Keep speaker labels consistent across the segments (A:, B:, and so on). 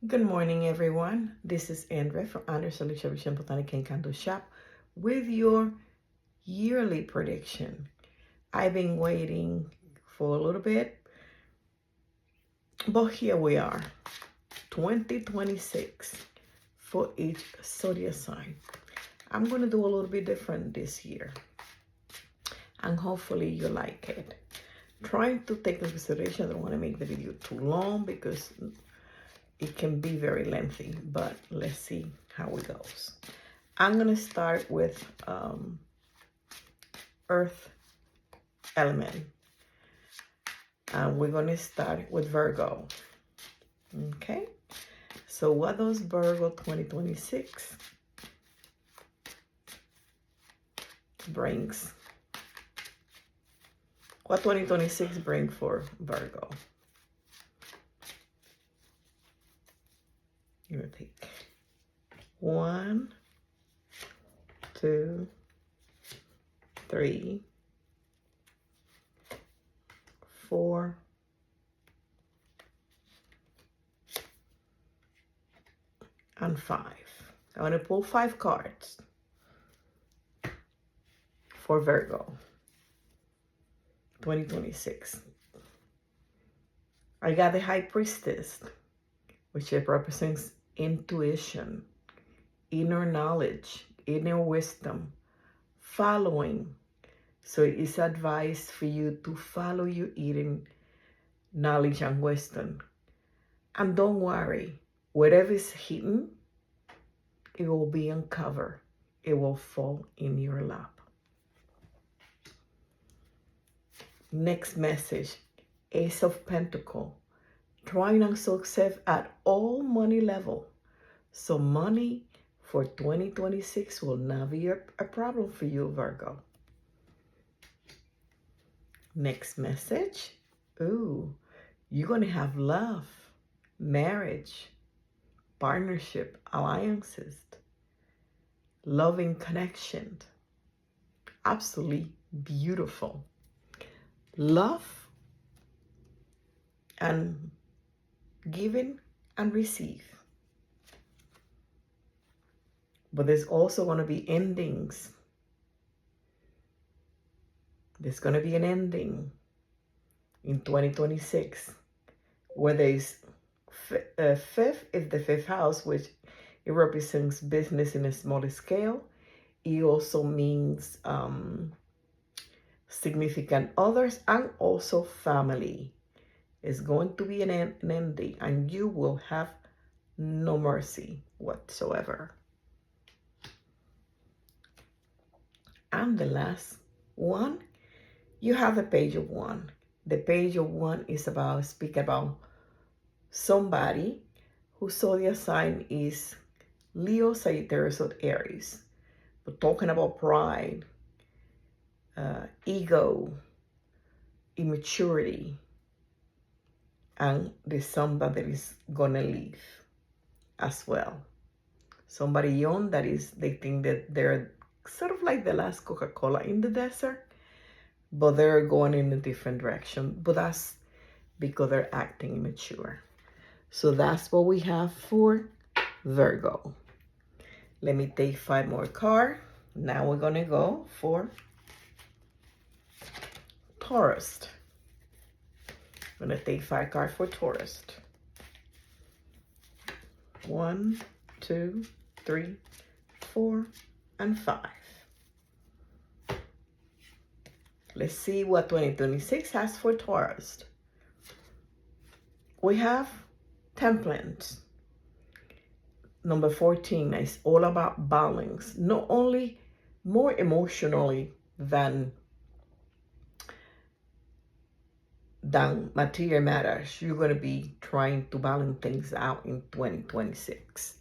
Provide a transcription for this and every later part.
A: Good morning, everyone. This is Andrea from Andrea Solution Botanic and Candle Shop with your yearly prediction. I've been waiting for a little bit, but here we are, 2026 for each zodiac sign. I'm going to do a little bit different this year, and hopefully you like it. Trying to take into consideration, I don't want to make the video too long because it can be very lengthy, but let's see how it goes. I'm going to start with Earth element. And we're going to start with Virgo. Okay? So what does Virgo 2026 brings? What 2026 bring for Virgo? You're going to take 1, 2, 3, 4, and 5. I'm going to pull 5 cards for Virgo 2026. I got the High Priestess, which represents intuition, inner knowledge, inner wisdom, following. So it's advised for you to follow your inner knowledge and wisdom. And don't worry, whatever is hidden, it will be uncovered. It will fall in your lap. Next message, Ace of Pentacles, trying on success at all money level. So money for 2026 will not be a problem for you, Virgo. Next message, ooh, you're going to have love, marriage, partnership, alliances, loving connection. Absolutely beautiful. Love and giving and receive. But there's also going to be endings. There's going to be an ending in 2026 where there's fifth is the fifth house, which it represents business in a smaller scale. It also means significant others and also family. It's going to be an ending, and you will have no mercy whatsoever. And the last one, you have the Page of Wands. The Page of Wands is speak about somebody whose zodiac sign is Leo, Sagittarius, or Aries. But talking about pride, ego, immaturity, and there's somebody that is gonna leave as well. Somebody young that they think that they're sort of like the last Coca-Cola in the desert, but they're going in a different direction. But that's because they're acting immature. So that's what we have for Virgo. Let me take 5 more cards. Now we're gonna go for Taurus. I'm gonna take 5 cards for Taurus. 1, 2, 3, 4, and 5. Let's see what 2026 has for Taurus. We have Temperance. Number 14 is all about balance. Not only more emotionally than material matters. You're going to be trying to balance things out in 2026.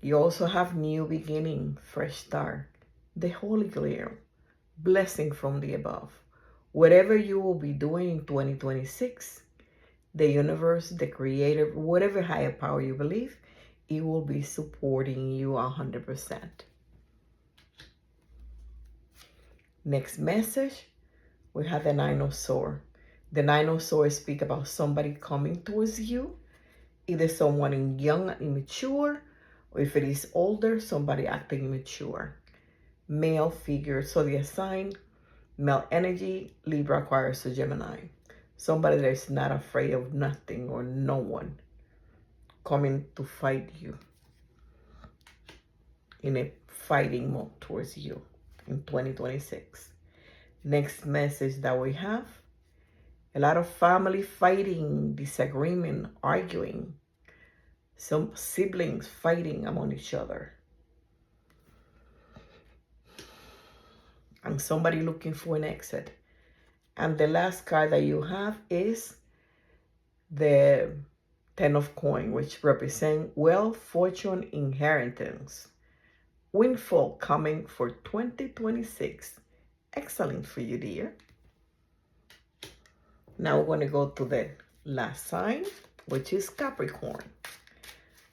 A: You also have new beginning, fresh start, the Holy Grail, blessing from the above. Whatever you will be doing in 2026, the universe, the creator, whatever higher power you believe, it will be supporting you 100%. Next message, we have the Nine of Swords. The Nine of Swords speak about somebody coming towards you, either someone young and immature, or if it is older, somebody acting immature. Male figure, zodiac sign, male energy, Libra, Aquarius, or Gemini. Somebody that is not afraid of nothing or no one coming to fight you in a fighting mode towards you in 2026. Next message that we have, a lot of family fighting, disagreement, arguing, some siblings fighting among each other, and somebody looking for an exit. And the last card that you have is the Ten of Coins, which represent wealth, fortune, inheritance, windfall coming for 2026. Excellent for you, dear. Now we're going to go to the last sign, which is Capricorn.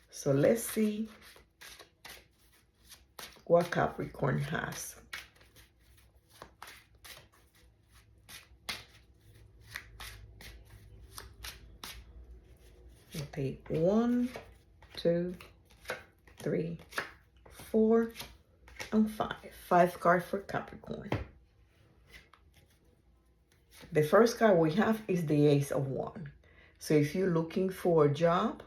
A: So let's see what Capricorn has. We'll take 1, 2, 3, 4, and 5. 5 cards for Capricorn. The first card we have is the Ace of Wands. So if you're looking for a job,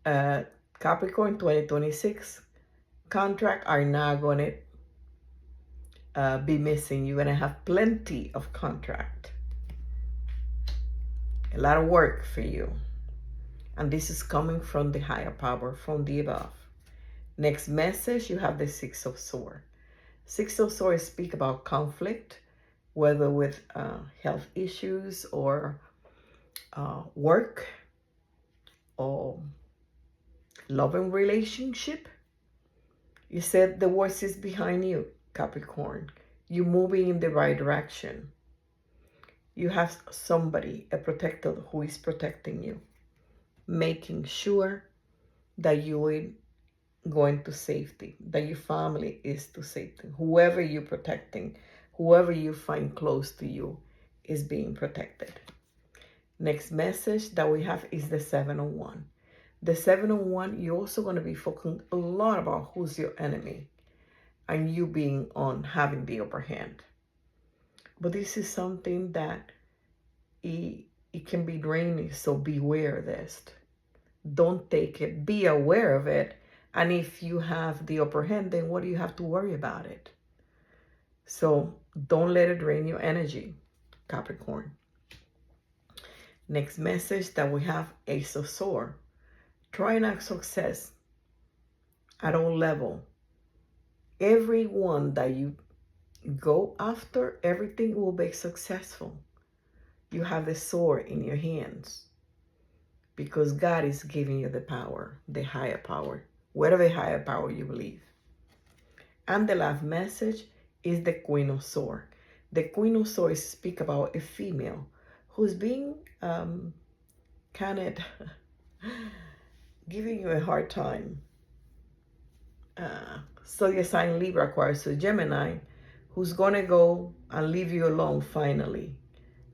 A: Capricorn 2026, contract are not going to be missing. You're going to have plenty of contract. A lot of work for you. And this is coming from the higher power, from the above. Next message, you have the Six of Swords. Six of Swords speak about conflict, whether with health issues or work or loving relationship. You said the worst is behind you, Capricorn. You're moving in the right direction. You have somebody, a protector, who is protecting you, making sure that you are going to safety, that your family is to safety. Whoever you're protecting, whoever you find close to you is being protected. Next message that we have is the Seven of Wands. The Seven of Wands, you're also going to be focusing a lot about who's your enemy and you being on having the upper hand. But this is something that it can be draining, so beware of this. Don't take it. Be aware of it. And if you have the upper hand, then what do you have to worry about it? So don't let it drain your energy, Capricorn. Next message that we have, Ace of Swords. Try and have success at all levels. Everyone that you go after, everything will be successful. You have the sword in your hands because God is giving you the power, the higher power, whatever higher power you believe. And the last message is the Queen of Swords. The Queen of Swords speak about a female who's being kind of giving you a hard time. So your sign Libra, Aquarius, so Gemini, who's going to go and leave you alone finally.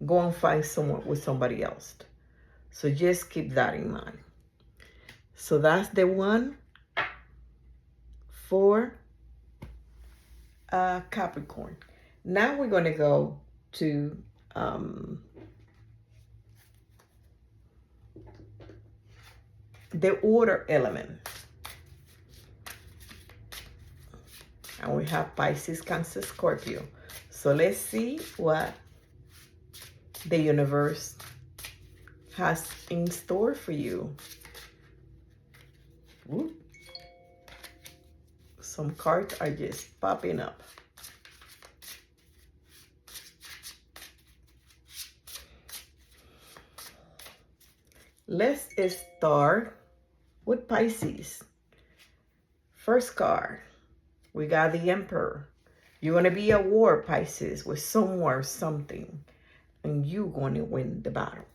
A: Go and find someone with somebody else. So just keep that in mind. So that's the one for Capricorn. Now we're going to go to the order element. And we have Pisces, Cancer, Scorpio. So let's see what the universe has in store for you. Whoop. Some cards are just popping up. Let's start with Pisces. First card, we got the Emperor. You're going to be at war, Pisces, with someone or something, and you're going to win the battle.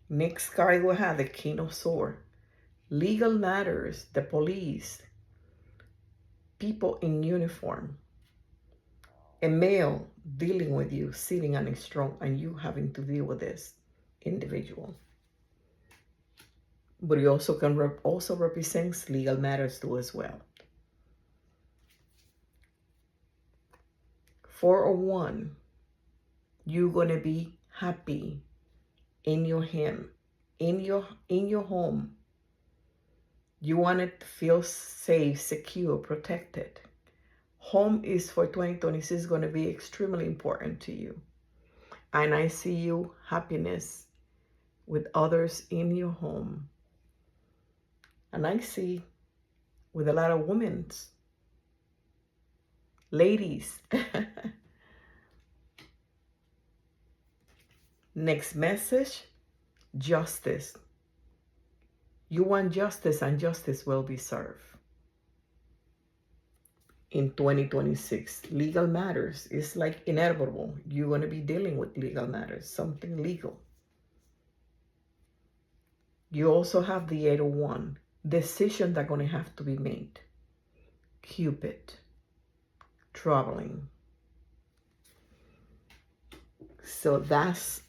A: Next card, we'll have the King of Swords. Legal matters, the police, people in uniform, a male dealing with you, sitting on a strong, and you having to deal with this individual. But it also can also represents legal matters too as well. 401, you're gonna be happy in your home, in your home. You want it to feel safe, secure, protected. Home is for 2026 going to be extremely important to you. And I see you happiness with others in your home. And I see with a lot of women, ladies. Next message, justice. You want justice, and justice will be served. In 2026, legal matters is like inevitable. You're going to be dealing with legal matters, something legal. You also have the 801, decisions that are going to have to be made. Cupid, traveling. So that's,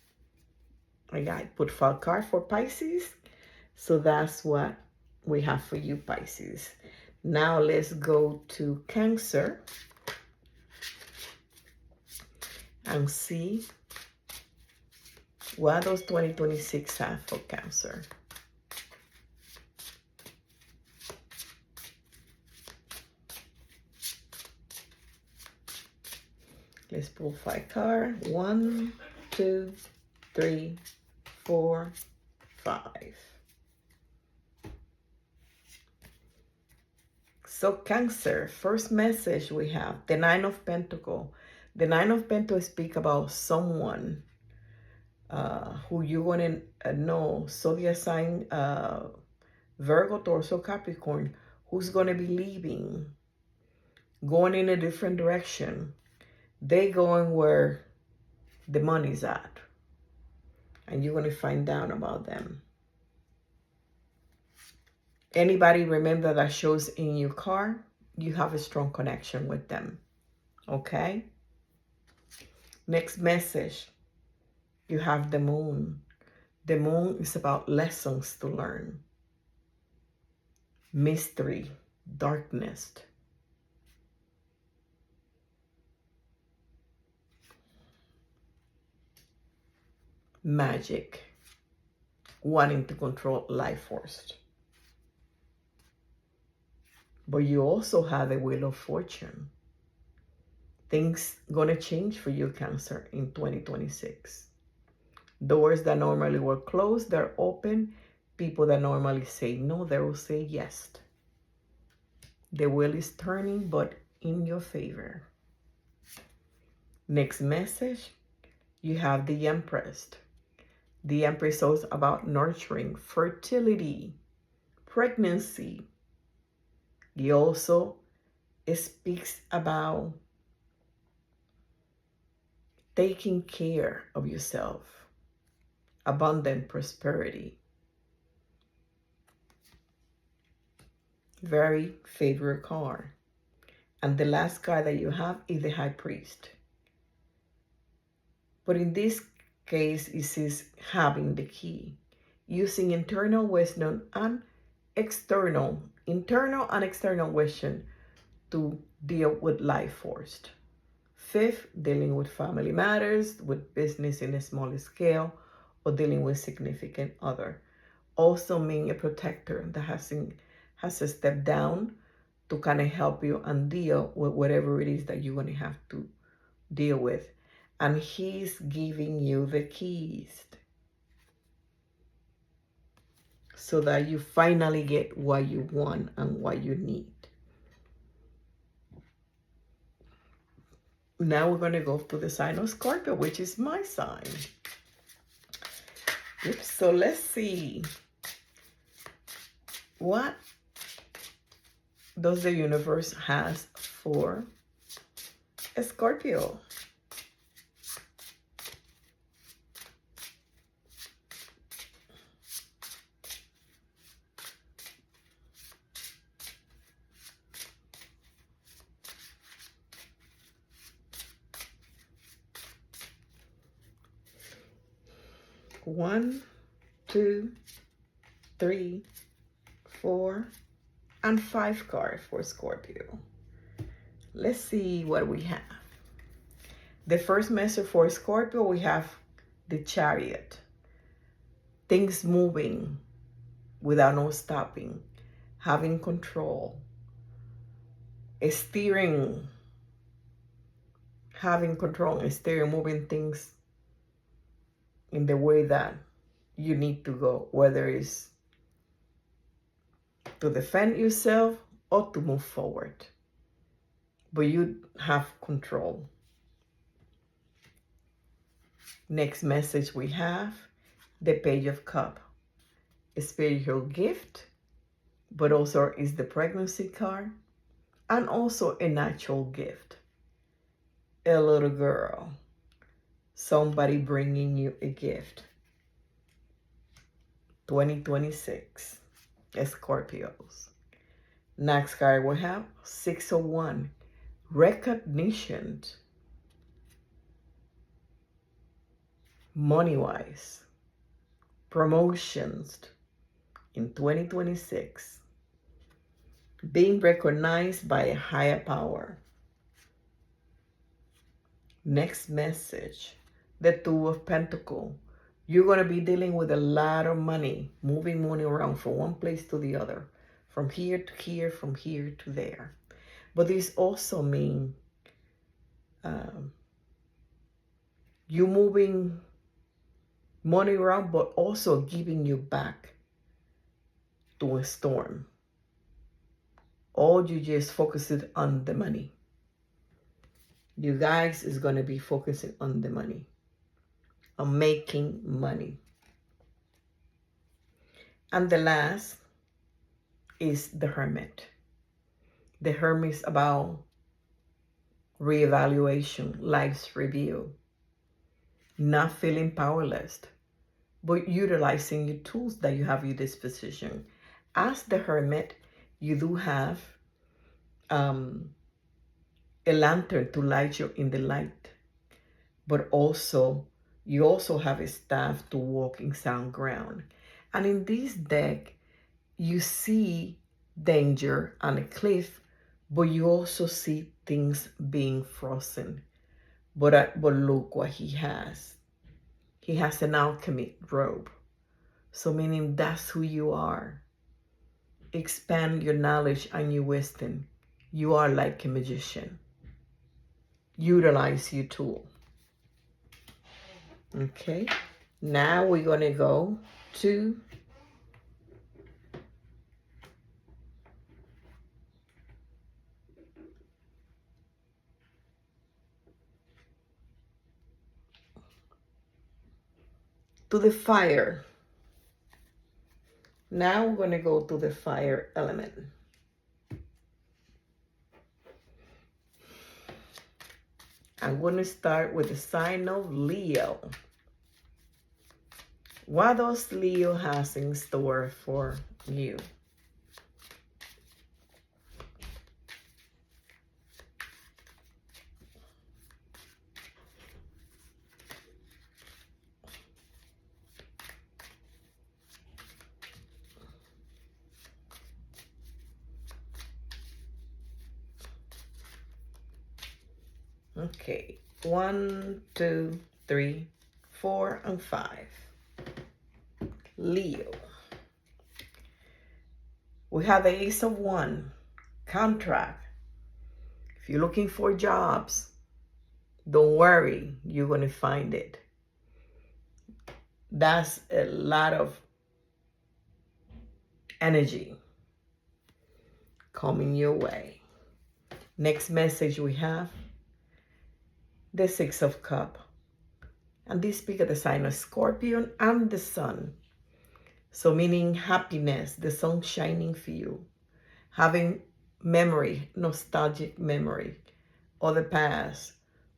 A: I got put for a card for Pisces. So that's what we have for you, Pisces. Now let's go to Cancer and see what does 2026 have for Cancer. Let's pull 5 cards. 1, 2, 3, 4, 5. So Cancer, first message we have, the 9 of Pentacles. The 9 of Pentacles speak about someone who you're going to know, zodiac sign Virgo, Torso, Capricorn, who's going to be leaving, going in a different direction. They going where the money's at. And you're going to find out about them. Anybody remember that shows in your car? You have a strong connection with them. Okay? Next message. You have the moon. The moon is about lessons to learn. Mystery. Darkness. Magic. Wanting to control life force. But you also have the Wheel of Fortune. Things gonna change for you, Cancer, in 2026. Doors that normally were closed, they're open. People that normally say no, they will say yes. The wheel is turning, but in your favor. Next message, you have the Empress. The Empress is about nurturing, fertility, pregnancy. He also speaks about taking care of yourself, abundant prosperity. Very favorite card. And the last card that you have is the High Priest. But in this case, it is having the key, using internal wisdom and internal and external wisdom to deal with life force. 5th, dealing with family matters, with business in a smaller scale, or dealing with significant other. Also mean a protector that has to step down to kind of help you and deal with whatever it is that you're going to have to deal with. And he's giving you the keys so that you finally get what you want and what you need. Now we're going to go to the sign of Scorpio, which is my sign. Oops, so let's see. What does the universe has for a Scorpio? 1, 2, 3, 4, and 5 cards for Scorpio. Let's see what we have. The first message for Scorpio, we have the Chariot. Things moving without no stopping, having control, steering, having control and steering, moving things in the way that you need to go, whether it's to defend yourself or to move forward. But you have control. Next message we have the Page of Cups. A spiritual gift, but also is the pregnancy card, and also a natural gift. A little girl, somebody bringing you a gift. 2026, Scorpios. Next card we have 601, recognition, money-wise, promotions in 2026, being recognized by a higher power. Next message, the Two of Pentacles. You're going to be dealing with a lot of money, moving money around from one place to the other, from here to here, from here to there. But this also means you moving money around, but also giving you back to a storm. Or you just focus it on the money. You guys is going to be focusing on the money, on making money. And the last is the Hermit. The Hermit is about reevaluation, life's review, not feeling powerless, but utilizing your tools that you have at your disposition. As the Hermit, you do have a lantern to light you in the light, but also you also have a staff to walk in sound ground. And in this deck, you see danger on a cliff, but you also see things being frozen. But look what he has. He has an alchemy robe. So meaning that's who you are. Expand your knowledge and your wisdom. You are like a magician. Utilize your tool. Okay. Now we're going to go to the fire. Now we're going to go to the fire element. I'm going to start with the sign of Leo. What does Leo has in store for you? Okay, 1, 2, 3, 4, and 5. Leo. We have the Ace of Wands, contract. If you're looking for jobs, don't worry, you're going to find it. That's a lot of energy coming your way. Next message we have the Six of Cups. And this speaks of the sign of Scorpion and the sun. So meaning happiness, the sun shining for you. Having memory, nostalgic memory of the past,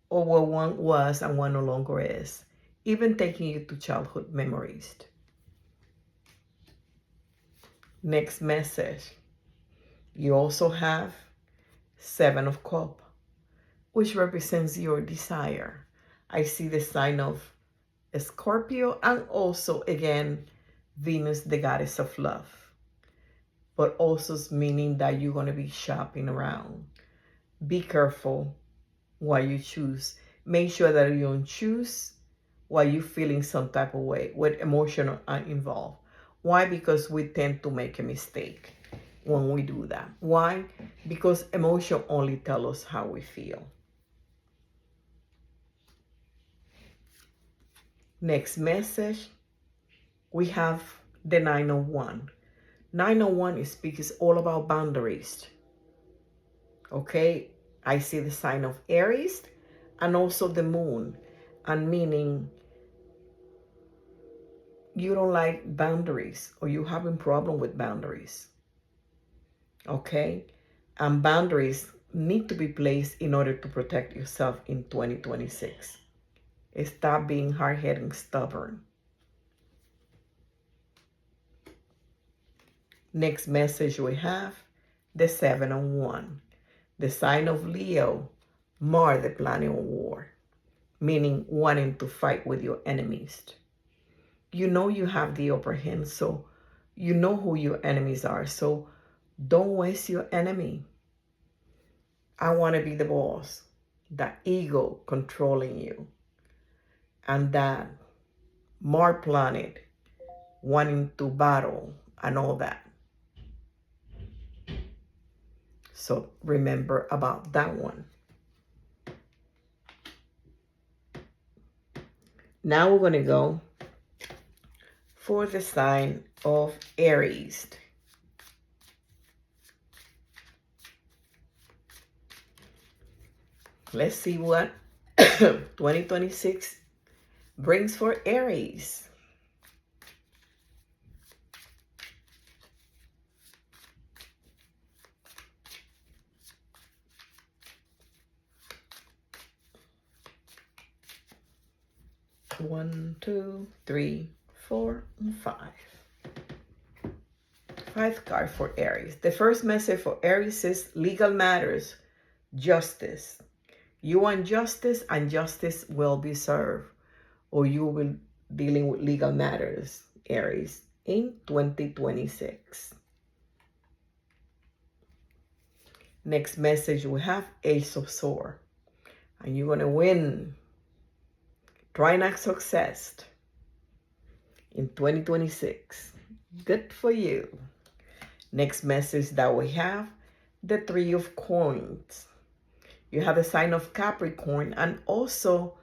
A: or what one was and one no longer is. Even taking you to childhood memories. Next message. You also have Seven of Cups, which represents your desire. I see the sign of Scorpio, and also again Venus, the goddess of love, but also meaning that you're going to be shopping around. Be careful what you choose. Make sure that you don't choose while you're feeling some type of way with emotional involved. Why? Because we tend to make a mistake when we do that. Why? Because emotion only tells us how we feel. Next message, we have the 901. 901 speaks all about boundaries. Okay, I see the sign of Aries and also the moon, and meaning you don't like boundaries or you having problem with boundaries. Okay, and boundaries need to be placed in order to protect yourself in 2026. Stop being hard-headed and stubborn. Next message we have the 701. The sign of Leo, Mars, the planet of war, meaning wanting to fight with your enemies. You know you have the upper hand, so you know who your enemies are. So don't waste your enemy. I want to be the boss. That ego controlling you. And that Mars planet wanting to battle and all that. So remember about that one. Now we're going to go for the sign of Aries. Let's see what 2026 brings for Aries. One, two, three, four, and five. Five card for Aries. The first message for Aries is legal matters, justice. You want justice, and justice will be served, or you will be dealing with legal matters, Aries, in 2026. Next message we have Ace of Swords, and you're going to win. Triumph success in 2026. Good for you. Next message that we have, the Three of Coins. You have the sign of Capricorn and also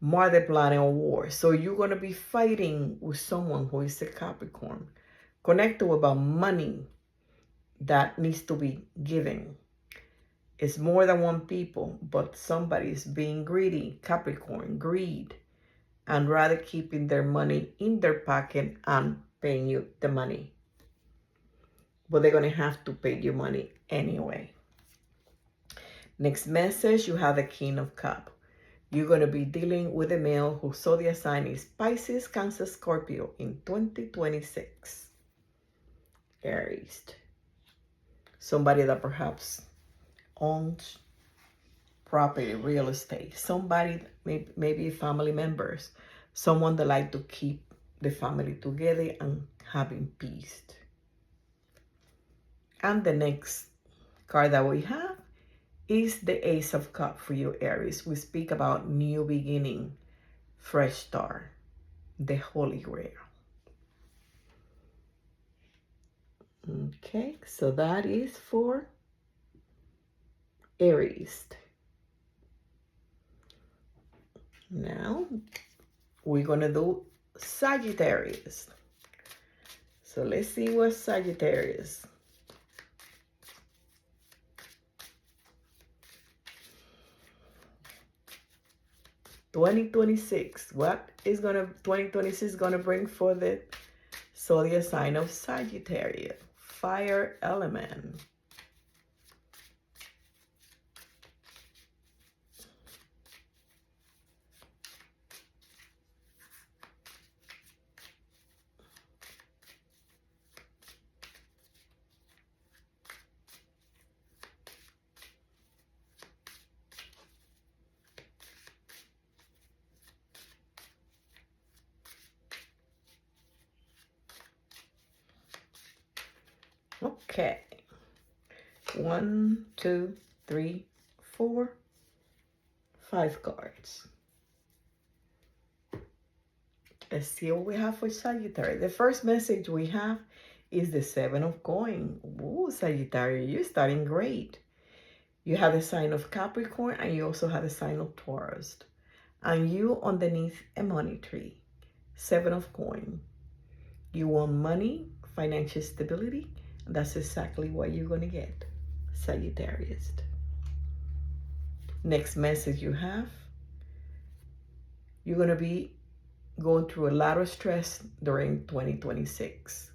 A: Mars, the planet of war. So you're going to be fighting with someone who is a Capricorn. Connected about money that needs to be given. It's more than one people, but somebody is being greedy. Capricorn, greed. And rather keeping their money in their pocket and paying you the money. But they're going to have to pay you money anyway. Next message, you have the King of Cups. You're going to be dealing with a male whose zodiac sign is Pisces, Cancer, Scorpio in 2026. Aries. Somebody that perhaps owns property, real estate. Somebody, maybe family members. Someone that like to keep the family together and having peace. And the next card that we have is the Ace of Cups for you, Aries. We speak about new beginning, fresh start, the Holy Grail. Okay, so that is for Aries. Now, we're going to do Sagittarius. So let's see what Sagittarius. What is 2026 gonna bring for the zodiac sign of Sagittarius? Fire element. Okay. 1, 2, 3, 4, 5 cards. Let's see what we have for Sagittarius. The first message we have is the 7 of coins. Ooh, Sagittarius, you're starting great. You have the sign of Capricorn and you also have the sign of Taurus. And you underneath a money tree. 7 of coins. You want money, financial stability, and that's exactly what you're going to get, Sagittarius. Next message you have, you're going to be going through a lot of stress during 2026.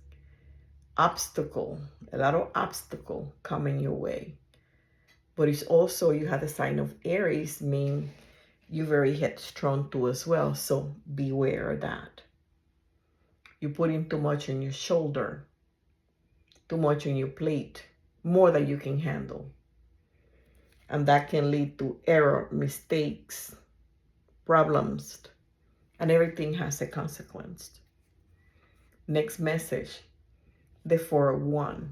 A: Obstacle, a lot of obstacle coming your way. But it's also, you have the sign of Aries, meaning you're very headstrong too as well. So beware of that. You're putting too much on your shoulder, too much on your plate, more than you can handle. And that can lead to error, mistakes, problems, and everything has a consequence. Next message, the 4-1,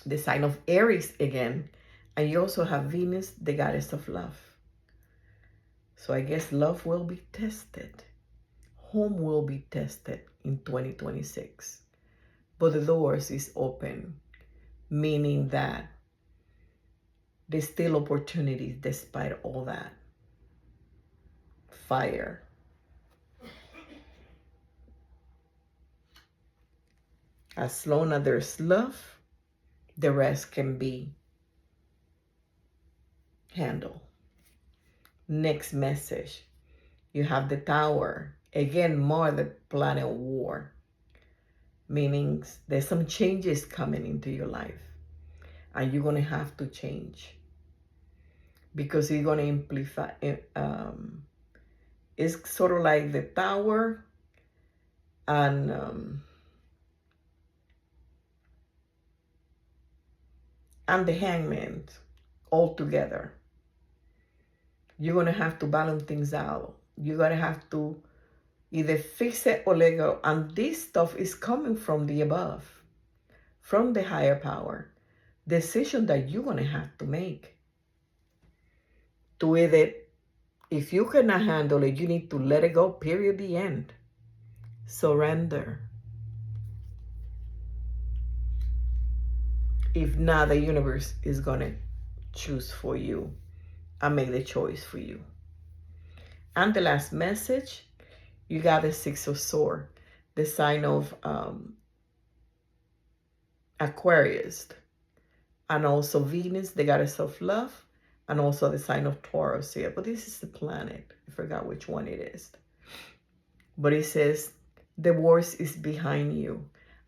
A: the sign of Aries again. And you also have Venus, the goddess of love. So I guess love will be tested. Home will be tested in 2026. But the doors is open, meaning that there's still opportunities despite all that. Fire. As long as there's love, the rest can be handled. Next message. You have the Tower. Again, more the planet of war. Meaning there's some changes coming into your life. And you're going to have to change. Because you're going to amplify. It's sort of like the Tower and the Hangman all together. You're going to have to balance things out. You're going to have to either fix it or let go. And this stuff is coming from the above, from the higher power. Decision that you're going to have to make. To either, if you cannot handle it, you need to let it go, period, the end. Surrender. If not, the universe is going to choose for you and make the choice for you. And the last message, you got the 6 of Swords, the sign of Aquarius, and also Venus, the goddess of love, and also the sign of Taurus here. But this is the planet. I forgot which one it is. But it says, the worst is behind you.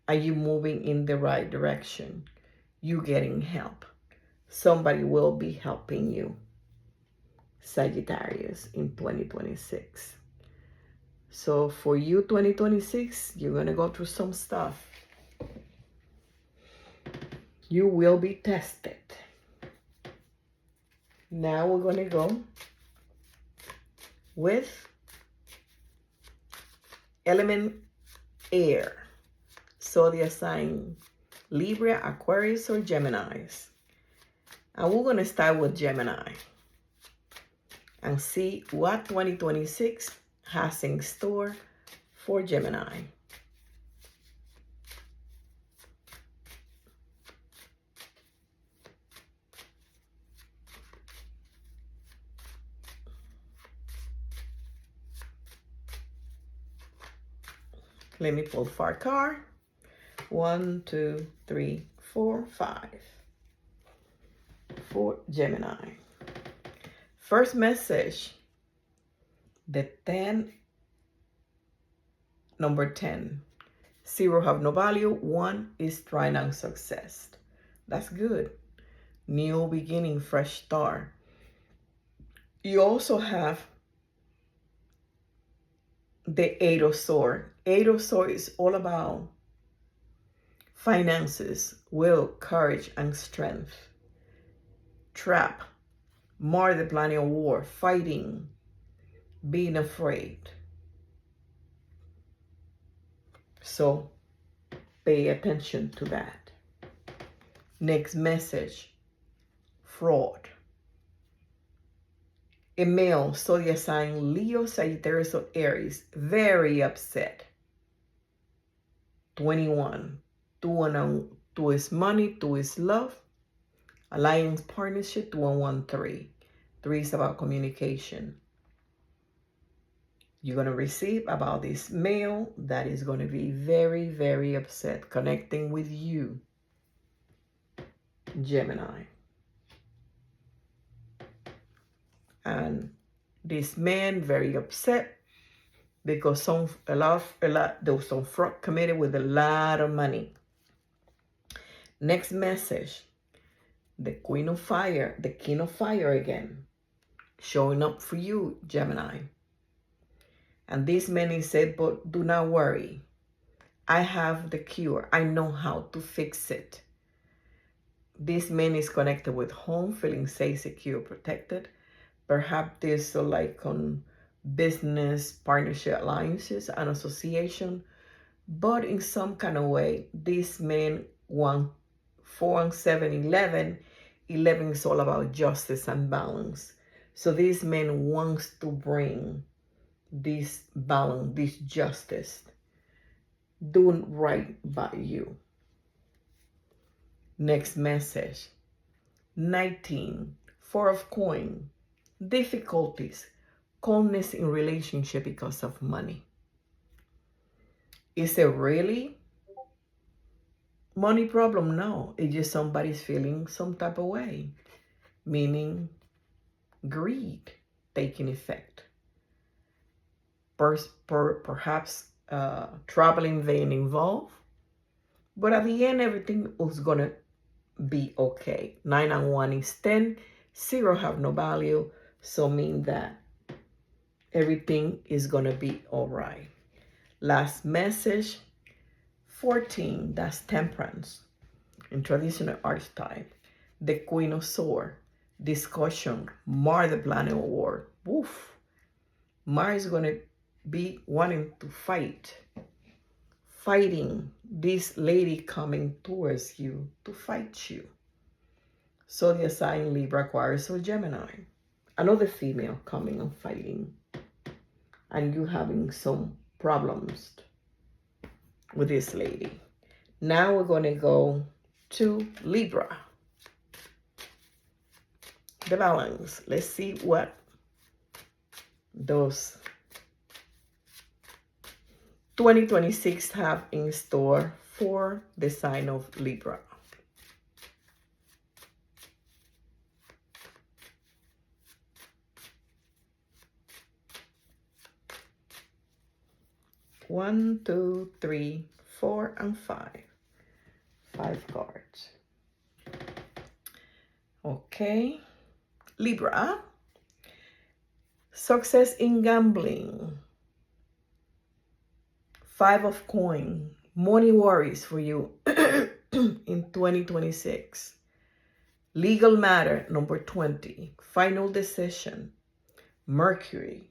A: Are you moving in the right direction? You getting help. Somebody will be helping you, Sagittarius, in 2026. So for you, 2026, you're going to go through some stuff. You will be tested. Now we're going to go with element air. Zodiac sign Libra, Aquarius, or Geminis. And we're going to start with Gemini and see what 2026 has in store for Gemini. Let me pull 5 cards. 1, 2, 3, 4, 5. For Gemini. First message. The 10. Number 10. 0 have no value. 1 is triumph success. That's good. New beginning, fresh start. You also have the 8 of Swords. 8 of Swords is all about finances, will, courage, and strength. Trap, more the planet of war, fighting, being afraid. So pay attention to that. Next message, fraud. A male, zodiac sign Leo, Sagittarius, or Aries, very upset. 21. Two is money, 2 is love. Alliance, partnership, 2 1 1 3. 3 is about communication. You're going to receive about this male that is going to be very, very upset connecting with you, Gemini. And this man very upset because there was some fraud committed with a lot of money. Next message, the Queen of Fire, the King of Fire again, showing up for you, Gemini. And this man said, but do not worry. I have the cure. I know how to fix it. This man is connected with home, feeling safe, secure, protected. Perhaps there's like on business, partnership, alliances, and association. But in some kind of way, this man wants 4 and 7, 11. 11 is all about justice and balance. So this man wants to bring this balance, this justice, doing right by you. Next message, 19, 4 of coin, difficulties, calmness in relationship because of money. Is it really money problem? No, it's just somebody's feeling some type of way, meaning greed taking effect. Perhaps traveling vein involved, but at the end, everything was gonna be okay. 9 and 1 is 10. 0 have no value, so mean that everything is gonna be all right. Last message, 14, that's temperance. In traditional archetype, the Queen of Swords, discussion, Mars, the planet of war. Woof. Mars is gonna be wanting to fighting this lady coming towards you to fight you. So the sign Libra, Aquarius, or Gemini. Another female coming and fighting. And you having some problems with this lady. Now we're going to go to Libra. The balance. Let's see what those 2026 have in store for the sign of Libra. One, two, three, 4, and 5. 5 cards. Okay. Libra. Success in gambling. 5 of coin. Money worries for you in 2026. Legal matter, number 20. Final decision. Mercury.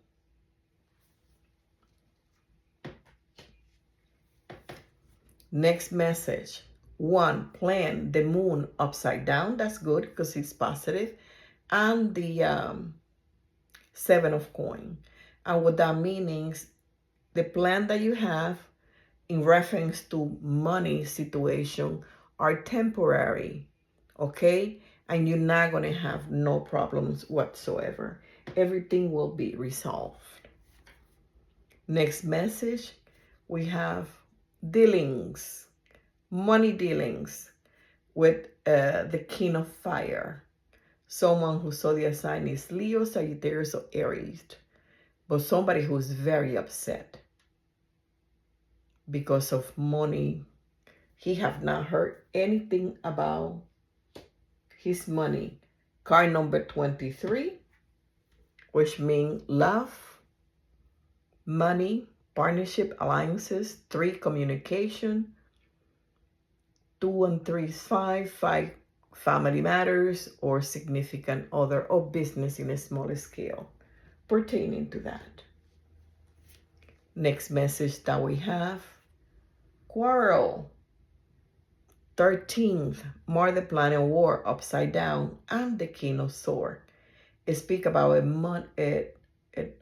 A: Next message. 1, plan the moon upside down. That's good because it's positive. And the 7 of coin. And what that means, the plan that you have in reference to money situation are temporary, okay? And you're not going to have no problems whatsoever. Everything will be resolved. Next message, we have dealings, money dealings with the King of Fire. Someone whose zodiac sign is Leo, Sagittarius, or Aries. But somebody who's very upset because of money. He have not heard anything about his money. Card number 23, which means love, money, partnership, alliances. 3, communication. 2 and 3 is 5. 5, family matters or significant other or business in a smaller scale pertaining to that. Next message that we have, quarrel. 13th, mark the planet war upside down and the king of sword. It speak about an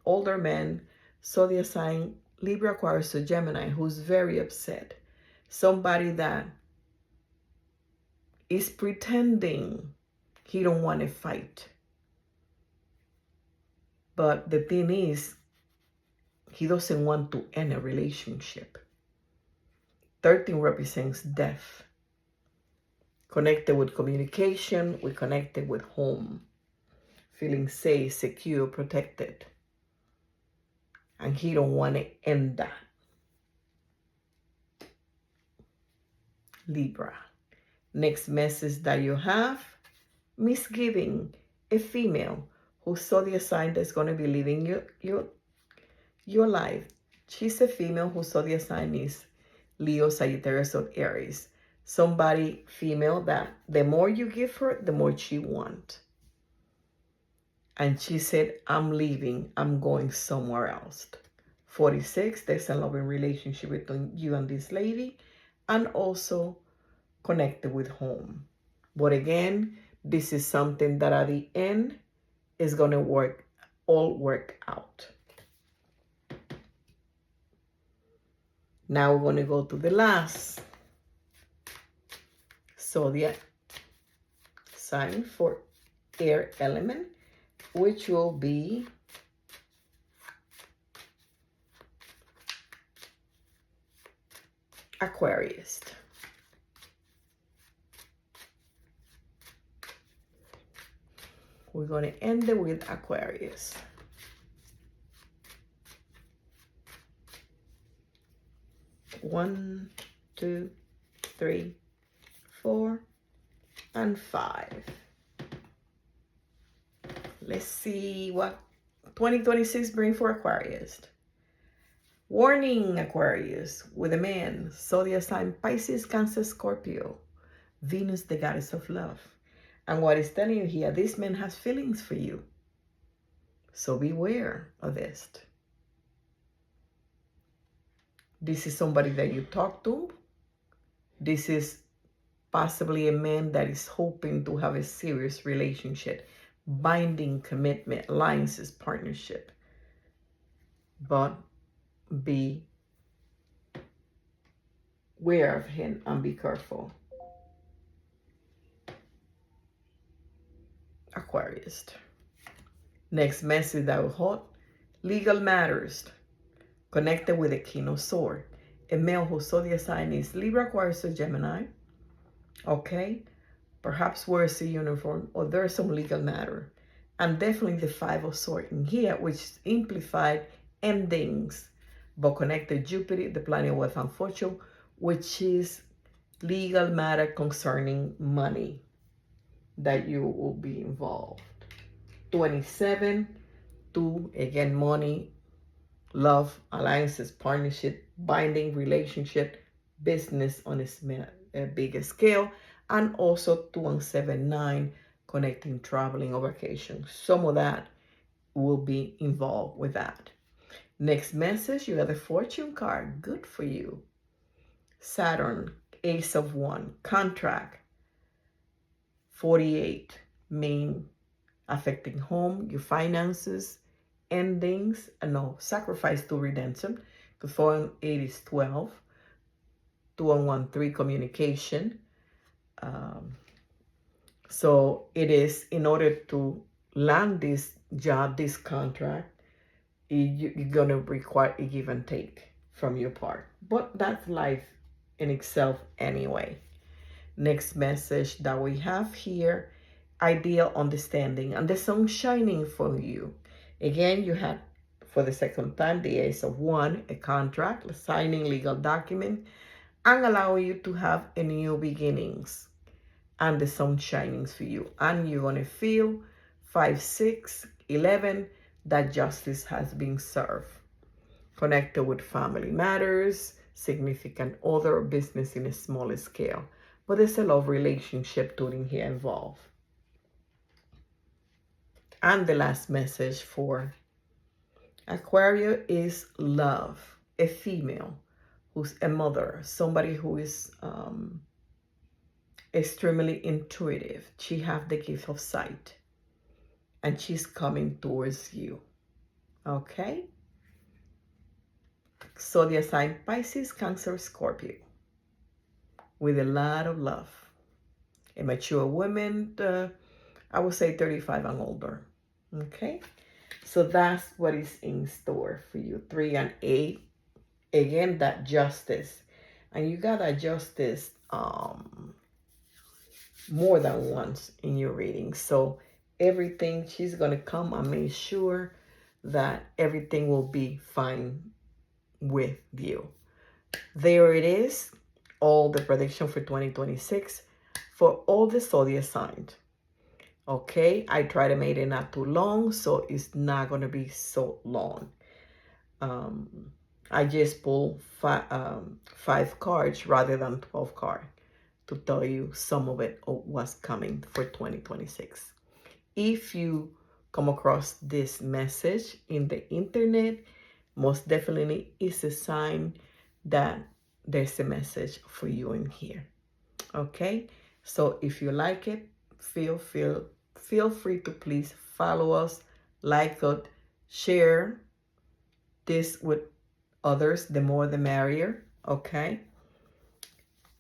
A: older man, zodiac sign Libra, Aquarius, or Gemini, who's very upset. Somebody that is pretending he don't want to fight. But the thing is, he doesn't want to end a relationship. 13 represents death. Connected with communication, we connected with home. Feeling safe, secure, protected. And he don't want to end that. Libra. Next message that you have, misgiving, a female whose zodiac sign that's going to be living your life. She's a female whose zodiac sign is Leo, Sagittarius, or Aries. Somebody, female, that the more you give her, the more she wants. And she said, I'm leaving. I'm going somewhere else. 46, there's a loving relationship between you and this lady. And also connected with home. But again, this is something that at the end is going to all work out. Now we're going to go to the last zodiac sign for air element, which will be Aquarius. We're going to end it with Aquarius. One, two, three, 4, and 5. Let's see what 2026 brings for Aquarius. Warning, Aquarius, with a man, zodiac sign Pisces, Cancer, Scorpio, Venus, the goddess of love. And what it's telling you here, this man has feelings for you. So beware of this. This is somebody that you talk to. This is possibly a man that is hoping to have a serious relationship, binding commitment, alliances, partnership. But be aware of him and be careful. Aquarius. Next message that will hold, legal matters. Connected with the King of Swords. A male whose zodiac sign is Libra, Aquarius, or Gemini. Okay? Perhaps wears a uniform or there's some legal matter. And definitely the 5 of Swords in here, which implied endings. But connected Jupiter, the planet of wealth and fortune, which is legal matter concerning money that you will be involved. 27, 2, again, money, love, alliances, partnership, binding relationship, business on a bigger scale, and also 2 and 7, 9, connecting traveling or vacation. Some of that will be involved with that. Next message, you have the fortune card. Good for you. Saturn, Ace of Wands, contract. 48, mean affecting home, your finances, endings, no, sacrifice to redemption. The 4 and 8 is 12. 2 and 1, 3, communication. So it is in order to land this job, this contract, you're going to require a give and take from your part. But that's life in itself anyway. Next message that we have here, ideal understanding and the sun shining for you. Again, you had for the second time the Ace of Wands, a contract, signing legal document, and allowing you to have a new beginnings and the sun shining for you. And you're going to feel 5, 6, 11 that justice has been served. Connected with family matters, significant other, business in a smaller scale. But there's a love relationship tuning here involved. And the last message for Aquarius is love. A female who's a mother, somebody who is extremely intuitive. She have the gift of sight, and she's coming towards you. Okay? Zodiac sign Pisces, Cancer, Scorpio, with a lot of love. A mature woman, I would say 35 and older. Okay? So that's what is in store for you. 3 and 8. Again, that justice. And you got that justice more than once in your reading. So everything, she's going to come and make sure that everything will be fine with you. There it is, all the prediction for 2026 for all the zodiac signs. Okay, I try to make it not too long, so it's not going to be so long. I just pulled 5 cards rather than 12 cards to tell you some of it of what's coming for 2026. If you come across this message in the internet, most definitely it's a sign that there's a message for you in here. Okay, so if you like it, feel free to please follow us, like it, share this with others. The more the merrier. Okay,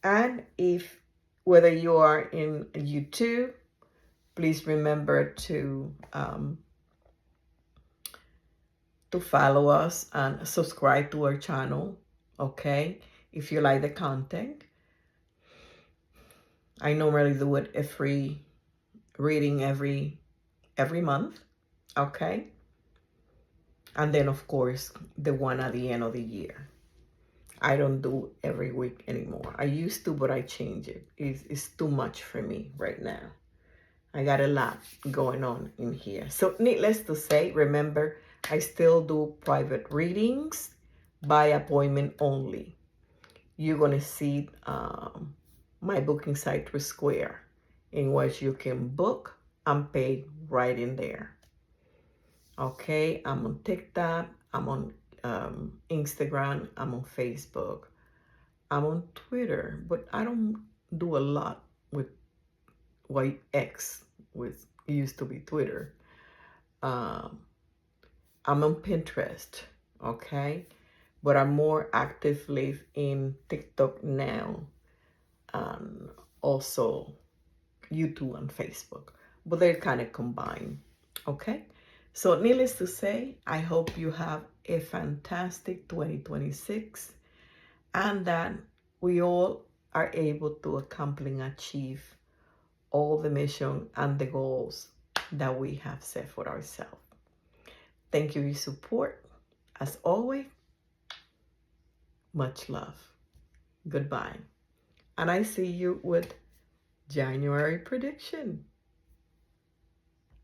A: and if whether you are in YouTube, please remember to follow us and subscribe to our channel. Okay, if you like the content. I normally do it a free reading every month. Okay, and then of course the one at the end of the year. I don't do every week anymore. I used to, but I changed it. It's too much for me right now. I got a lot going on in here. So needless to say, remember, I still do private readings by appointment only. You're going to see my booking site through Square, in which you can book and pay right in there. Okay, I'm on TikTok, I'm on Instagram, I'm on Facebook, I'm on Twitter, but I don't do a lot with X, which used to be Twitter. I'm on Pinterest, okay? But I'm more actively in TikTok now, and also YouTube and Facebook. But they're kind of combined, okay? So needless to say, I hope you have a fantastic 2026 and that we all are able to accomplish and achieve all the mission and the goals that we have set for ourselves. Thank you for your support. As always, much love. Goodbye. And I see you with January prediction.